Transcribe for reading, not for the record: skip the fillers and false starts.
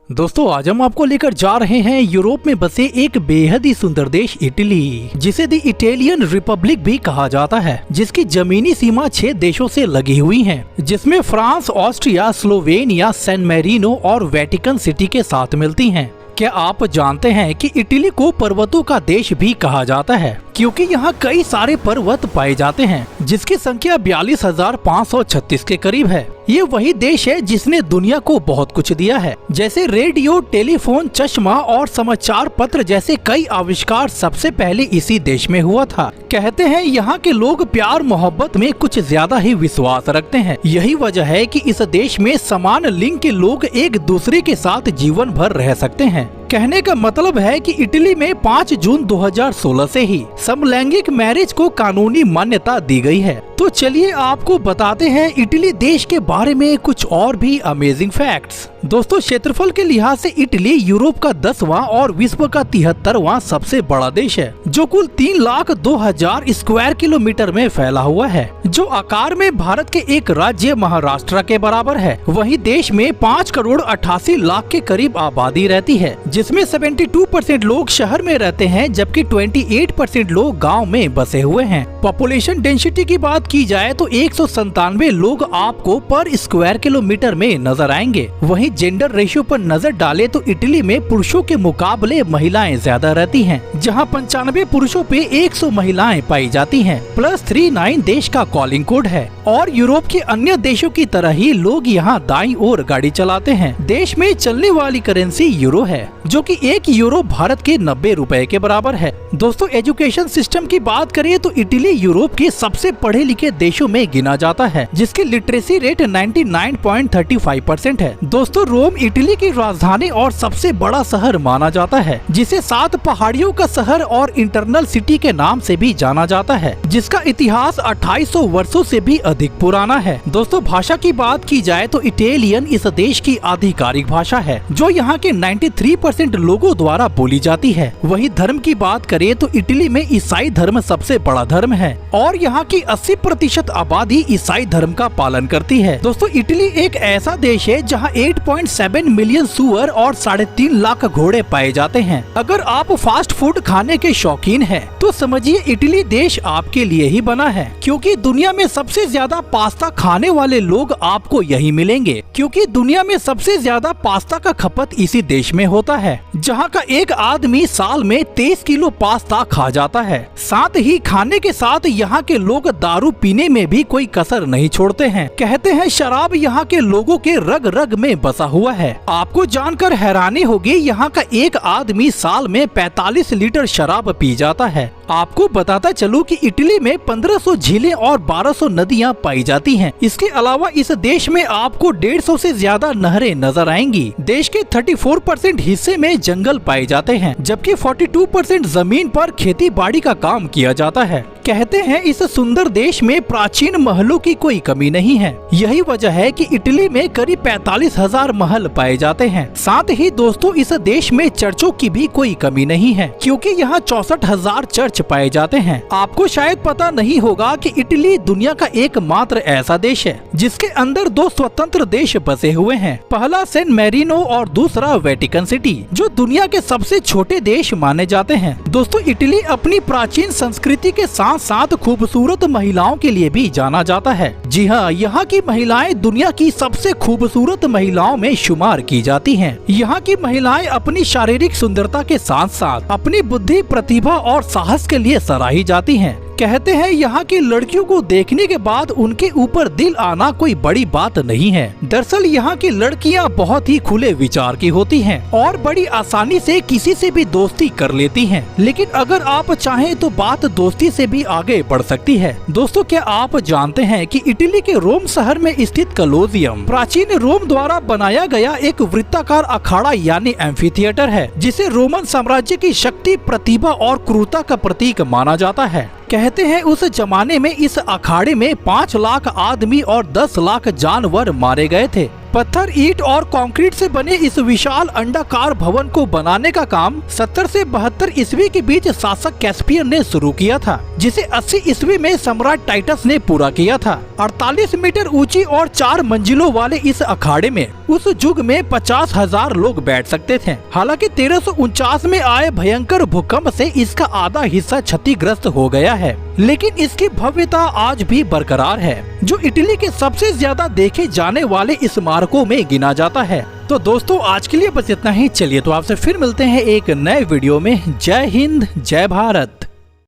दोस्तों आज हम आपको लेकर जा रहे हैं यूरोप में बसे एक बेहद ही सुंदर देश इटली, जिसे दी इटालियन रिपब्लिक भी कहा जाता है, जिसकी जमीनी सीमा 6 देशों से लगी हुई है, जिसमें France, Austria, Slovenia, San Marino और वेटिकन सिटी के साथ मिलती हैं। क्या आप जानते हैं कि इटली को पर्वतों का देश भी कहा जाता है, क्योंकि यहाँ कई सारे पर्वत पाए जाते हैं, जिसकी संख्या 42,536 के करीब है। ये वही देश है जिसने दुनिया को बहुत कुछ दिया है, जैसे रेडियो, टेलीफोन, चश्मा और समाचार पत्र जैसे कई आविष्कार सबसे पहले इसी देश में हुआ था। कहते हैं यहाँ के लोग प्यार मोहब्बत में कुछ ज्यादा ही विश्वास रखते हैं। यही वजह है कि इस देश में समान लिंग के लोग एक दूसरे के साथ जीवन भर रह सकते हैं। कहने का मतलब है कि इटली में 5 जून 2016 से ही समलैंगिक मैरिज को कानूनी मान्यता दी गई है। तो चलिए आपको बताते हैं इटली देश के बारे में कुछ और भी अमेजिंग फैक्ट्स। दोस्तों क्षेत्रफल के लिहाज से इटली यूरोप का 10वां और विश्व का 73वां सबसे बड़ा देश है, जो कुल 3,02,000 स्क्वायर किलोमीटर में फैला हुआ है, जो आकार में भारत के एक राज्य महाराष्ट्र के बराबर है। वहीं देश में 5,88,00,000 के करीब आबादी रहती है, जिसमें 72% लोग शहर में रहते हैं, जबकि 28% लोग गाँव में बसे हुए हैं। पॉपुलेशन डेंसिटी की बात की जाए तो 197 लोग आपको पर स्क्वायर किलोमीटर में नजर आएंगे। वहीं जेंडर रेशियो पर नजर डाले तो इटली में पुरुषों के मुकाबले महिलाएं ज्यादा रहती हैं, जहां 95 पुरुषों पे 100 महिलाएं पाई जाती हैं। +39 देश का कॉलिंग कोड है और यूरोप के अन्य देशों की तरह ही लोग यहाँ दाईं ओर गाड़ी चलाते हैं। देश में चलने वाली करेंसी यूरो है, जो कि 1 यूरो भारत के 90 रुपए के बराबर है। दोस्तों एजुकेशन सिस्टम की बात करें तो इटली यूरोप के सबसे पढ़े लिखे देशों में गिना जाता है, जिसकी लिटरेसी रेट 99.35% है। दोस्तों रोम इटली की राजधानी और सबसे बड़ा शहर माना जाता है, जिसे 7 पहाड़ियों का शहर और इंटरनल सिटी के नाम से भी जाना जाता है, जिसका इतिहास 2800 वर्षों से भी अधिक पुराना है। दोस्तों भाषा की बात की जाए तो इटालियन इस देश की आधिकारिक भाषा है, जो यहाँ के 93% लोगों द्वारा बोली जाती है। वही धर्म की बात करें तो इटली में ईसाई धर्म सबसे बड़ा धर्म है और यहाँ की 80% आबादी ईसाई धर्म का पालन करती है। दोस्तों इटली एक ऐसा देश है जहाँ 8.7 मिलियन सुअर और 3.5 लाख घोड़े पाए जाते हैं। अगर आप फास्ट फूड खाने के शौकीन हैं, तो समझिए इटली देश आपके लिए ही बना है, क्योंकि दुनिया में सबसे ज्यादा पास्ता खाने वाले लोग आपको यही मिलेंगे, क्योंकि दुनिया में सबसे ज्यादा पास्ता का खपत इसी देश में होता है, जहाँ का एक आदमी साल में 23 किलो पास्ता खा जाता है। साथ ही खाने के साथ यहाँ के लोग दारू पीने में भी कोई कसर नहीं छोड़ते हैं। कहते हैं शराब यहाँ के लोगों के रग रग में बसा हुआ है। आपको जानकर हैरानी होगी, यहाँ का एक आदमी साल में 45 लीटर शराब पी जाता है। आपको बताता चलूं कि इटली में 1500 झीलें और 1200 नदियां पाई जाती हैं। इसके अलावा इस देश में आपको 150 से ज्यादा नहरें नजर आएंगी। देश के 34% हिस्से में जंगल पाए जाते हैं, जबकि 42% जमीन पर खेती बाड़ी का काम किया जाता है। कहते हैं इस सुंदर देश में प्राचीन महलों की कोई कमी नहीं है। यही वजह है कि इटली में करीब 45,000 महल पाए जाते हैं। साथ ही दोस्तों इस देश में चर्चों की भी कोई कमी नहीं है, क्योंकि यहाँ 64,000 चर्च पाए जाते हैं। आपको शायद पता नहीं होगा कि इटली दुनिया का एकमात्र ऐसा देश है जिसके अंदर 2 स्वतंत्र देश बसे हुए हैं। पहला सैन मैरिनो और दूसरा वेटिकन सिटी, जो दुनिया के सबसे छोटे देश माने जाते हैं। दोस्तों इटली अपनी प्राचीन संस्कृति के साथ साथ खूबसूरत महिलाओं के लिए भी जाना जाता है। जी हाँ, यहाँ की महिलाएं दुनिया की सबसे खूबसूरत महिलाओं में शुमार की जाती हैं। यहाँ की महिलाएं अपनी शारीरिक सुंदरता के साथ साथ अपनी बुद्धि, प्रतिभा और साहस के लिए सराही जाती हैं। कहते हैं यहाँ की लड़कियों को देखने के बाद उनके ऊपर दिल आना कोई बड़ी बात नहीं है। दरअसल यहाँ की लड़कियाँ बहुत ही खुले विचार की होती हैं और बड़ी आसानी से किसी से भी दोस्ती कर लेती हैं। लेकिन अगर आप चाहें तो बात दोस्ती से भी आगे बढ़ सकती है। दोस्तों क्या आप जानते हैं कि इटली के रोम शहर में स्थित कलोजियम प्राचीन रोम द्वारा बनाया गया एक वृत्ताकार अखाड़ा यानी एम्फीथिएटर है, जिसे रोमन साम्राज्य की शक्ति, प्रतिभा और क्रूरता का प्रतीक माना जाता है। कहते हैं उस जमाने में इस अखाड़े में 5 लाख आदमी और 10 लाख जानवर मारे गए थे। पत्थर, ईंट और कंक्रीट से बने इस विशाल अंडाकार भवन को बनाने का काम 70 से 72 ईस्वी के बीच शासक कैस्पियन ने शुरू किया था, जिसे 80 ईस्वी में सम्राट टाइटस ने पूरा किया था। 48 मीटर ऊंची और 4 मंजिलों वाले इस अखाड़े में उस युग में 50,000 लोग बैठ सकते थे। हालांकि 1349 में आए भयंकर भूकंप से इसका आधा हिस्सा क्षतिग्रस्त हो गया है, लेकिन इसकी भव्यता आज भी बरकरार है, जो इटली के सबसे ज्यादा देखे जाने वाले स्मारकों में गिना जाता है। तो दोस्तों आज के लिए बस इतना ही। चलिए तो आपसे फिर मिलते हैं एक नए वीडियो में। जय हिंद, जय भारत।